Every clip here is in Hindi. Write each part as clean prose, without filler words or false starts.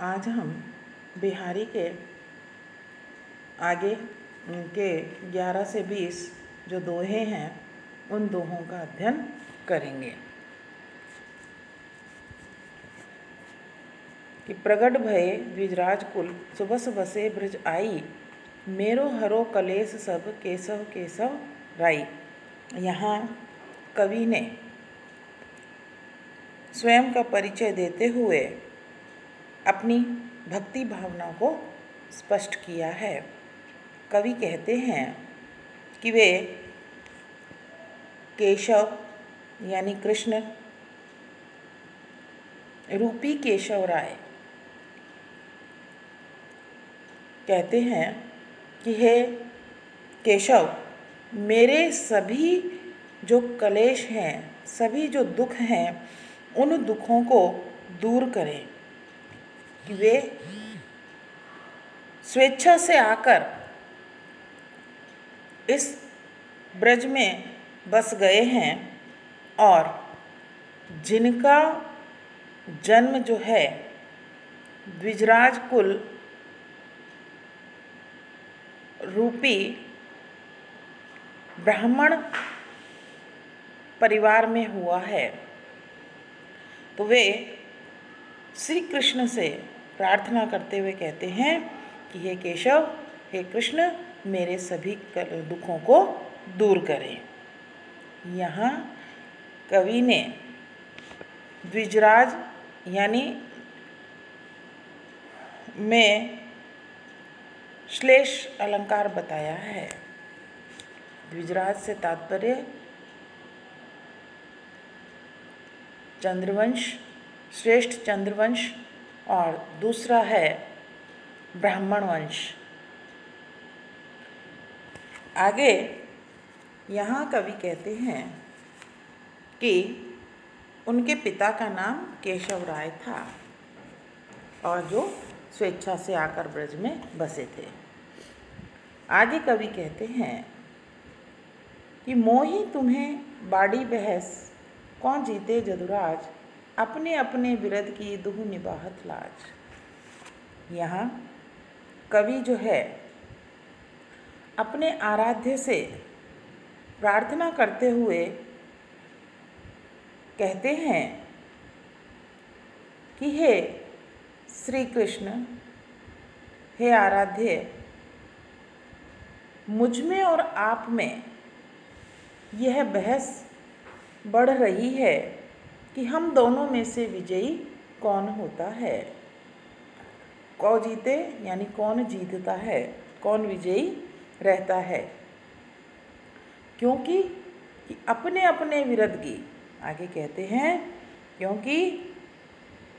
आज हम बिहारी के आगे के 11 से 20 जो दोहे हैं उन दोहों का अध्ययन करेंगे। कि प्रगट भये द्विजराज कुल, सुबस बसे ब्रज आई, मेरो हरो कलेस सब, केशव केशव राई। यहाँ कवि ने स्वयं का परिचय देते हुए अपनी भक्ति भावना को स्पष्ट किया है। कवि कहते हैं कि वे केशव यानी कृष्ण रूपी केशव राय कहते हैं कि हे केशव, मेरे सभी जो कलेश हैं, सभी जो दुख हैं, उन दुखों को दूर करें। कि वे स्वेच्छा से आकर इस ब्रज में बस गए हैं और जिनका जन्म जो है द्विजराज कुल रूपी ब्राह्मण परिवार में हुआ है, तो वे श्री कृष्ण से प्रार्थना करते हुए कहते हैं कि हे केशव, हे कृष्ण, मेरे सभी दुखों को दूर करें। यहाँ कवि ने द्विजराज यानी में श्लेष अलंकार बताया है। द्विजराज से तात्पर्य चंद्रवंश, श्रेष्ठ चंद्रवंश, और दूसरा है ब्राह्मण वंश। आगे यहाँ कवि कहते हैं कि उनके पिता का नाम केशव राय था और जो स्वेच्छा से आकर ब्रज में बसे थे। आगे कवि कहते हैं कि मोही तुम्हें बाड़ी बहस, कौन जीते जदुराज, अपने अपने बिरद की दुहु निबाहत लाज। यहाँ कवि जो है अपने आराध्य से प्रार्थना करते हुए कहते हैं कि हे श्री कृष्ण, हे आराध्य, मुझ में और आप में यह बहस बढ़ रही है कि हम दोनों में से विजयी कौन होता है। कौ जीते यानी कौन जीतता है, कौन विजयी रहता है। क्योंकि अपने अपने विरदगी, आगे कहते हैं क्योंकि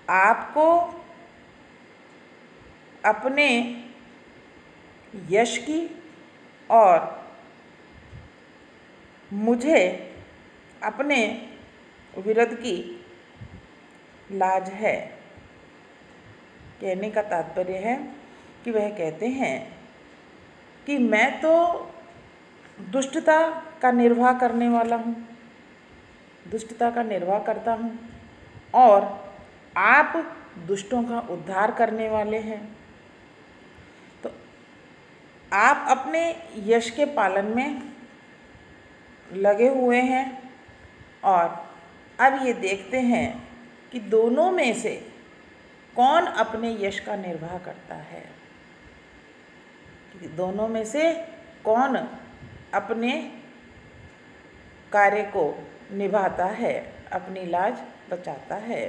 आपको अपने यश की और मुझे अपने विरद की लाज है। कहने का तात्पर्य है कि वह कहते हैं कि मैं तो दुष्टता का निर्वाह करने वाला हूँ, दुष्टता का निर्वाह करता हूँ, और आप दुष्टों का उद्धार करने वाले हैं। तो आप अपने यश के पालन में लगे हुए हैं और अब ये देखते हैं कि दोनों में से कौन अपने यश का निर्वाह करता है, दोनों में से कौन अपने कार्य को निभाता है, अपनी लाज बचाता है।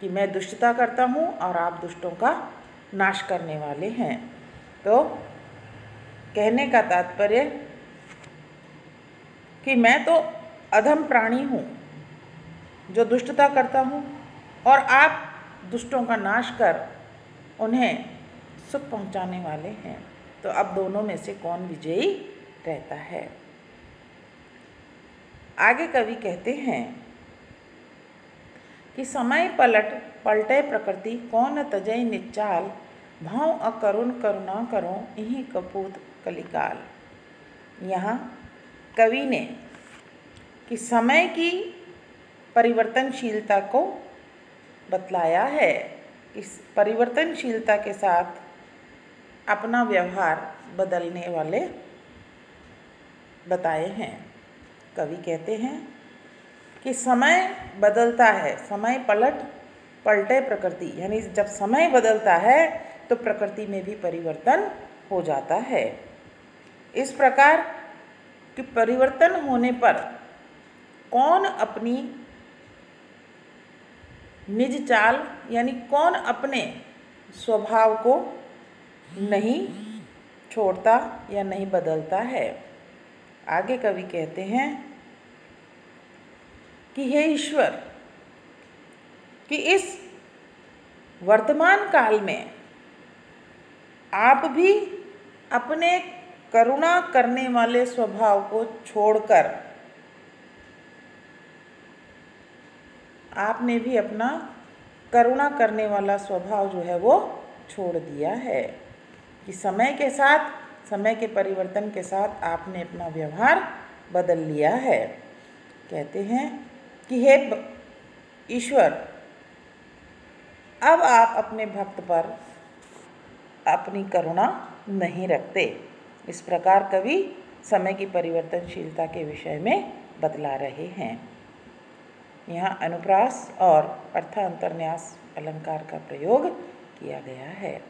कि मैं दुष्टता करता हूँ और आप दुष्टों का नाश करने वाले हैं। तो कहने का तात्पर्य कि मैं तो अधम प्राणी हूँ जो दुष्टता करता हूँ और आप दुष्टों का नाश कर उन्हें सुख पहुँचाने वाले हैं। तो अब दोनों में से कौन विजयी रहता है। आगे कवि कहते हैं कि समय पलटे प्रकृति, कौन तजय निचाल, भाव अकरुण करुणा करो, इही कपूत कलिकाल। यहाँ कवि ने कि समय की परिवर्तनशीलता को बतलाया है इस परिवर्तनशीलता के साथ अपना व्यवहार बदलने वाले बताए हैं। कवि कहते हैं कि समय बदलता है, समय पलटे प्रकृति, यानी जब समय बदलता है तो प्रकृति में भी परिवर्तन हो जाता है। इस प्रकार कि परिवर्तन होने पर कौन अपनी निज चाल यानी कौन अपने स्वभाव को नहीं छोड़ता या नहीं बदलता है। आगे कवि कहते हैं कि हे ईश्वर, कि इस वर्तमान काल में आप भी अपने करुणा करने वाले स्वभाव को छोड़कर आपने भी अपना करुणा करने वाला स्वभाव जो है वो छोड़ दिया है, कि समय के साथ, समय के परिवर्तन के साथ आपने अपना व्यवहार बदल लिया है। कहते हैं कि हे ईश्वर, अब आप अपने भक्त पर अपनी करुणा नहीं रखते। इस प्रकार कवि समय की परिवर्तनशीलता के विषय में बतला रहे हैं। यहाँ अनुप्रास और अर्थांतरन्यास अलंकार का प्रयोग किया गया है।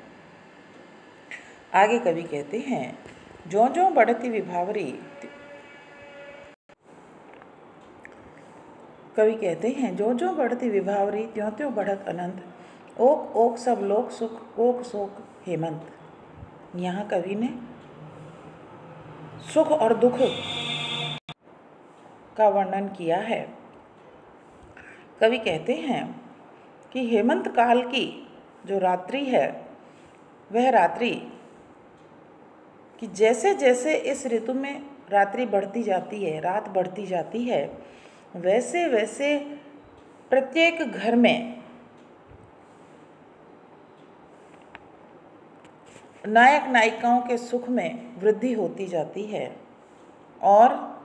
आगे कवि कहते हैं, ज्यों ज्यों बढ़ती विभावरी, कवि कहते हैं ज्यों ज्यों बढ़ती विभावरी त्यों त्यों बढ़त अनंत, ओक ओक सब लोक सुख ओक शोक हेमंत। यहाँ कवि ने सुख और दुख का वर्णन किया है। कवि कहते हैं कि हेमंत काल की जो रात्रि है, वह रात्रि कि जैसे जैसे इस ऋतु में रात्रि बढ़ती जाती है, रात बढ़ती जाती है, वैसे वैसे प्रत्येक घर में नायक नायिकाओं के सुख में वृद्धि होती जाती है और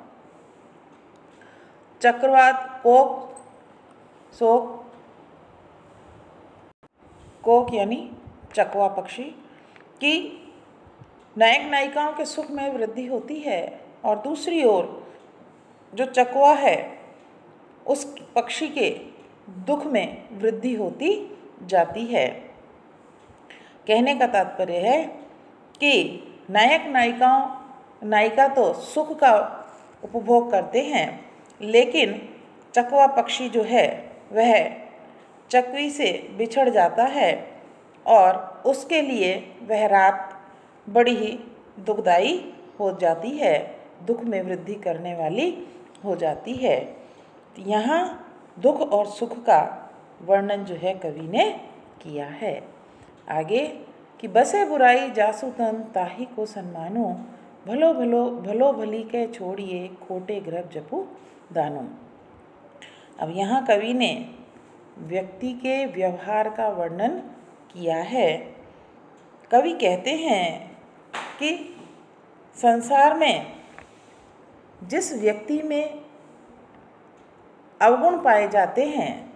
चक्रवात कोक यानी चकवा पक्षी की नायक नायिकाओं के सुख में वृद्धि होती है और दूसरी ओर जो चकवा है उस पक्षी के दुख में वृद्धि होती जाती है। कहने का तात्पर्य है कि नायिका तो सुख का उपभोग करते हैं, लेकिन चकवा पक्षी जो है वह चकवी से बिछड़ जाता है और उसके लिए वह रात बड़ी ही दुखदाई हो जाती है, दुख में वृद्धि करने वाली हो जाती है। यहाँ दुख और सुख का वर्णन जो है कवि ने किया है। आगे कि बसे बुराई जासु तन ताही को सन्मानो, भलो भली के छोड़िए खोटे ग्रह जपु दानो। अब यहाँ कवि ने व्यक्ति के व्यवहार का वर्णन किया है। कवि कहते हैं कि संसार में जिस व्यक्ति में अवगुण पाए जाते हैं,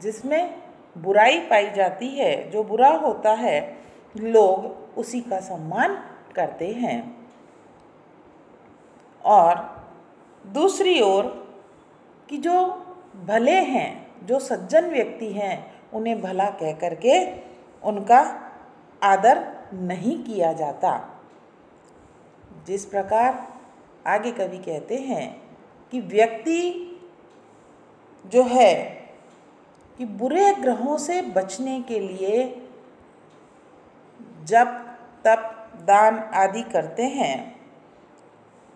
जिसमें बुराई पाई जाती है, जो बुरा होता है, लोग उसी का सम्मान करते हैं। और दूसरी ओर कि जो भले हैं, जो सज्जन व्यक्ति हैं, उन्हें भला कह करके उनका आदर नहीं किया जाता। जिस प्रकार आगे कवि कहते हैं कि व्यक्ति जो है कि बुरे ग्रहों से बचने के लिए जप तप दान आदि करते हैं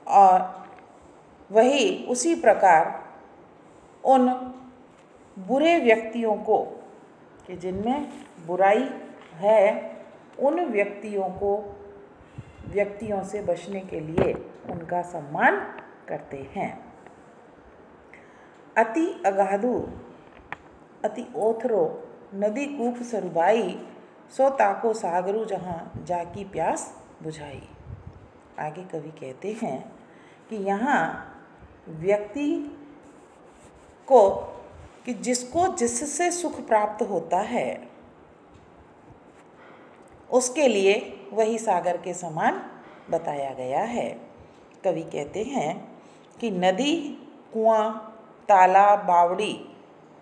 और वही उसी प्रकार उन बुरे व्यक्तियों को कि जिनमें बुराई है, उन व्यक्तियों से बचने के लिए उनका सम्मान करते हैं। अति अगाधु अति ओथरो नदी कूप सरुबाई, सो ताको सागरु जहाँ जाकी प्यास बुझाई। आगे कवि कहते हैं कि यहाँ व्यक्ति को कि जिसको जिससे सुख प्राप्त होता है, उसके लिए वही सागर के समान बताया गया है। कवि कहते हैं कि नदी, कुआं, तालाब, बावड़ी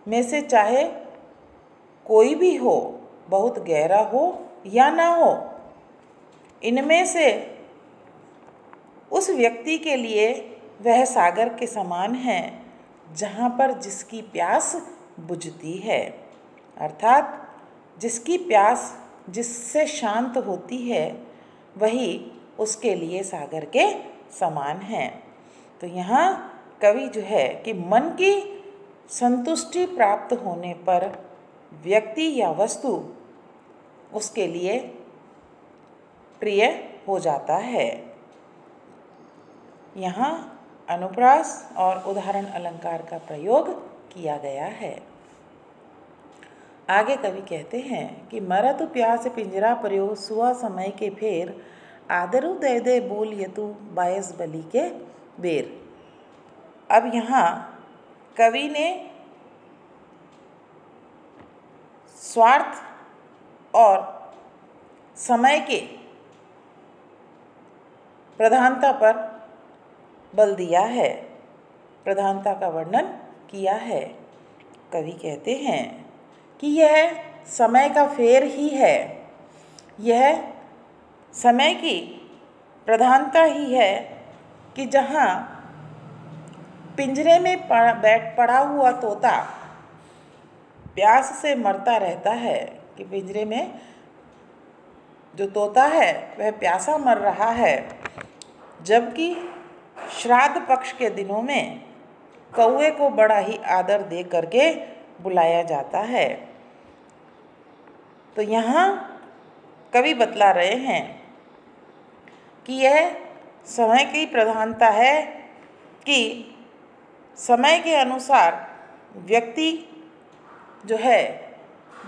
में से चाहे कोई भी हो, बहुत गहरा हो या ना हो, इनमें से उस व्यक्ति के लिए वह सागर के समान है जहाँ पर जिसकी प्यास बुझती है। अर्थात जिसकी प्यास जिससे शांत होती है वही उसके लिए सागर के समान है। तो यहाँ कवि जो है कि मन की संतुष्टि प्राप्त होने पर व्यक्ति या वस्तु उसके लिए प्रिय हो जाता है। यहाँ अनुप्रास और उदाहरण अलंकार का प्रयोग किया गया है। आगे कवि कहते हैं कि मरतु प्यास पिंजरा पर्यो, सुआ समय के फेर, आदरु दे दे बोल यतु, बायस बलि के बेर। अब यहाँ कवि ने स्वार्थ और समय के प्रधानता पर बल दिया है, प्रधानता का वर्णन किया है। कवि कहते हैं कि यह समय का फेर ही है, यह समय की प्रधानता ही है कि जहाँ पिंजरे में पड़ा हुआ तोता प्यास से मरता रहता है, कि पिंजरे में जो तोता है वह प्यासा मर रहा है, जबकि श्राद्ध पक्ष के दिनों में कौवे को बड़ा ही आदर दे करके बुलाया जाता है। तो यहाँ कवि बतला रहे हैं कि यह समय की प्रधानता है कि समय के अनुसार व्यक्ति जो है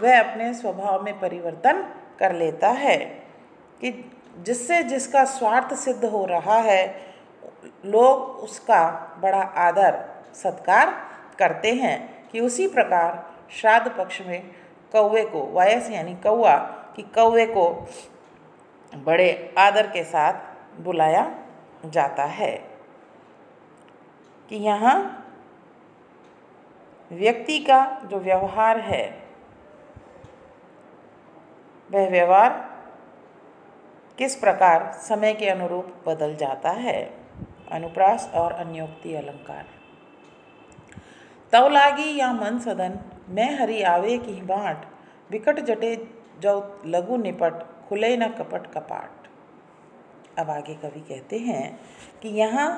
वह अपने स्वभाव में परिवर्तन कर लेता है, कि जिससे जिसका स्वार्थ सिद्ध हो रहा है लोग उसका बड़ा आदर सत्कार करते हैं। कि उसी प्रकार श्राद्ध पक्ष में कौवे को, वायस यानी कौवा, कि कौवे को बड़े आदर के साथ बुलाया जाता है। कि यहाँ व्यक्ति का जो व्यवहार है वह व्यवहार किस प्रकार समय के अनुरूप बदल जाता है। अनुप्रास और अन्योक्ति अलंकार। तव लागी या मन सदन, मैं हरि आवे की बाट, विकट जटे जो लघु निपट, खुले न कपट कपाट। अब आगे कवि कहते हैं कि यहाँ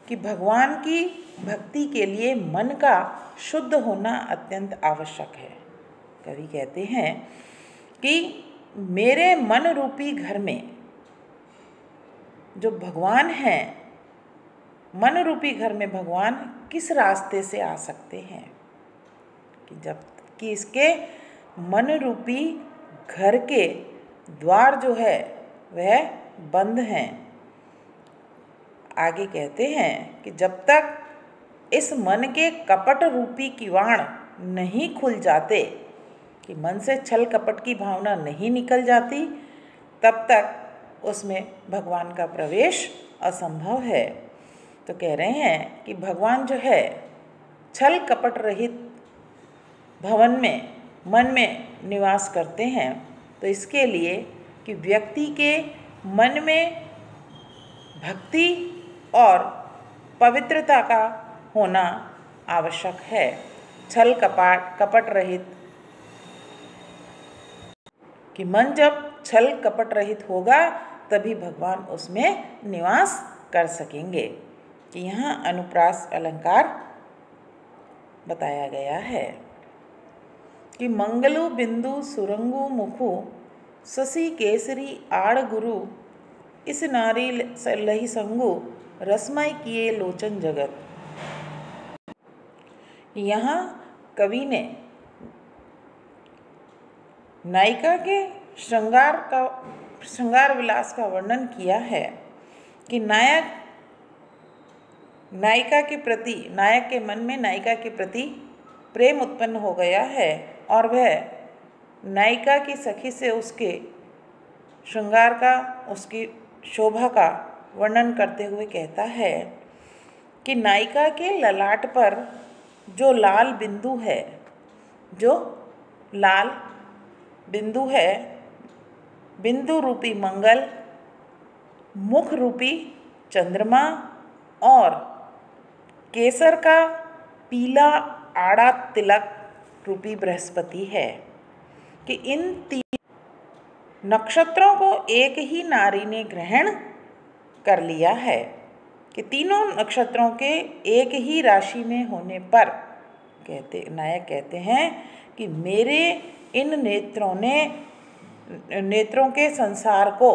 कि भगवान की भक्ति के लिए मन का शुद्ध होना अत्यंत आवश्यक है। कवि कहते हैं कि मेरे मन रूपी घर में जो भगवान हैं, मन रूपी घर में भगवान किस रास्ते से आ सकते हैं, कि जब कि इसके मन रूपी घर के द्वार जो है वह बंद हैं। आगे कहते हैं कि जब तक इस मन के कपट रूपी किवाड़ नहीं खुल जाते, कि मन से छल कपट की भावना नहीं निकल जाती, तब तक उसमें भगवान का प्रवेश असंभव है। तो कह रहे हैं कि भगवान जो है छल कपट रहित भवन में, मन में निवास करते हैं। तो इसके लिए कि व्यक्ति के मन में भक्ति और पवित्रता का होना आवश्यक है। छल कपट रहित, कि मन जब छल कपट रहित होगा तभी भगवान उसमें निवास कर सकेंगे। कि यहाँ अनुप्रास अलंकार बताया गया है कि मंगलु बिंदु सुरंगु मुखु, शशि केसरी आड़ गुरु, इस नारी लही संगु, रसमय किए लोचन जगत। यहाँ कवि ने नायिका के श्रृंगार विलास का वर्णन किया है कि नायिका के प्रति, नायक के मन में नायिका के प्रति प्रेम उत्पन्न हो गया है और वह नायिका की सखी से उसके श्रृंगार का, उसकी शोभा का वर्णन करते हुए कहता है कि नायिका के ललाट पर जो लाल बिंदु है, जो लाल बिंदु है, बिंदु रूपी मंगल, मुख रूपी चंद्रमा और केसर का पीला आड़ा तिलक रूपी बृहस्पति है, कि इन तीन नक्षत्रों को एक ही नारी ने ग्रहण कर लिया है, कि तीनों नक्षत्रों के एक ही राशि में होने पर नायक कहते हैं कि मेरे इन नेत्रों के संसार को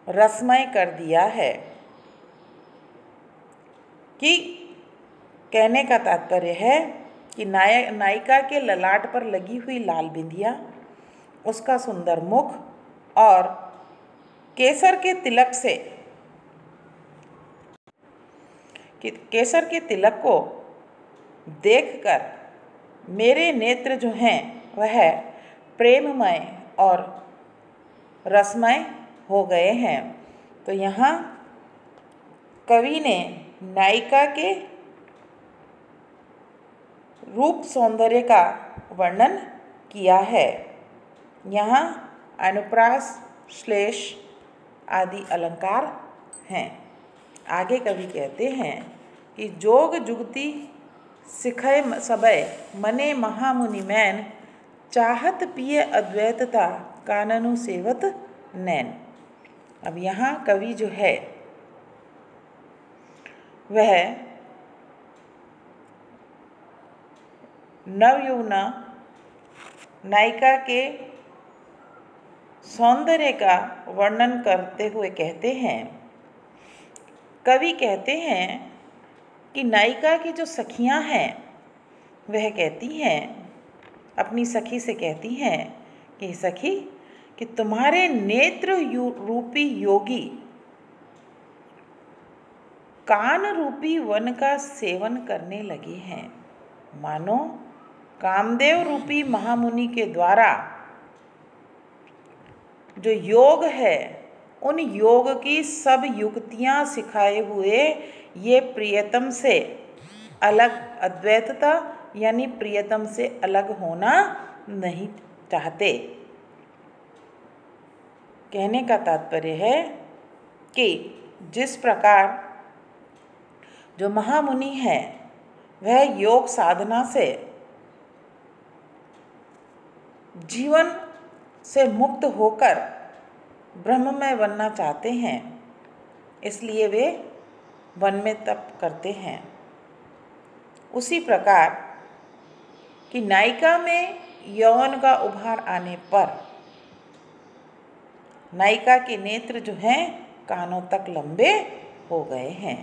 रसमय कर दिया है। कि कहने का तात्पर्य है कि नायिका के ललाट पर लगी हुई लाल बिंदिया, उसका सुंदर मुख और केसर के तिलक को देखकर मेरे नेत्र जो हैं वह प्रेममय और रसमय हो गए हैं। तो यहाँ कवि ने नायिका के रूप सौंदर्य का वर्णन किया है। यहाँ अनुप्रास, श्लेष आदि अलंकार हैं। आगे कवि कहते हैं कि जोग जुगति सिखय सबय मने महामुनि मैन, चाहत पिय अद्वैतता काननु सेवत नैन। अब यहाँ कवि जो है वह नवयौवना नायिका के सौंदर्य का वर्णन करते हुए कहते हैं, कवि कहते हैं कि नायिका की जो सखियां हैं वह कहती हैं, अपनी सखी से कहती हैं कि सखी, कि तुम्हारे नेत्र रूपी योगी कान रूपी वन का सेवन करने लगे हैं। मानो कामदेव रूपी महामुनि के द्वारा जो योग है, उन योग की सब युक्तियाँ सिखाए हुए ये प्रियतम से अलग अद्वैतता यानी प्रियतम से अलग होना नहीं चाहते। कहने का तात्पर्य है कि जिस प्रकार जो महामुनि है वह योग साधना से जीवन से मुक्त होकर ब्रह्ममय बनना चाहते हैं, इसलिए वे वन में तप करते हैं। उसी प्रकार कि नायिका में यौवन का उभार आने पर नायिका के नेत्र जो हैं कानों तक लंबे हो गए हैं।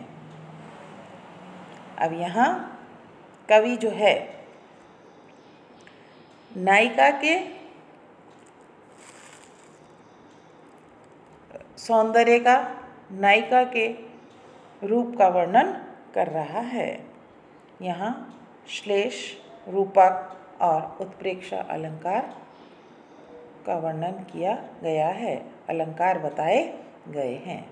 अब यहाँ कवि जो है नायिका के सौंदर्य का, नायिका के रूप का वर्णन कर रहा है। यहाँ श्लेष, रूपक और उत्प्रेक्षा अलंकार का वर्णन किया गया है, अलंकार बताए गए हैं।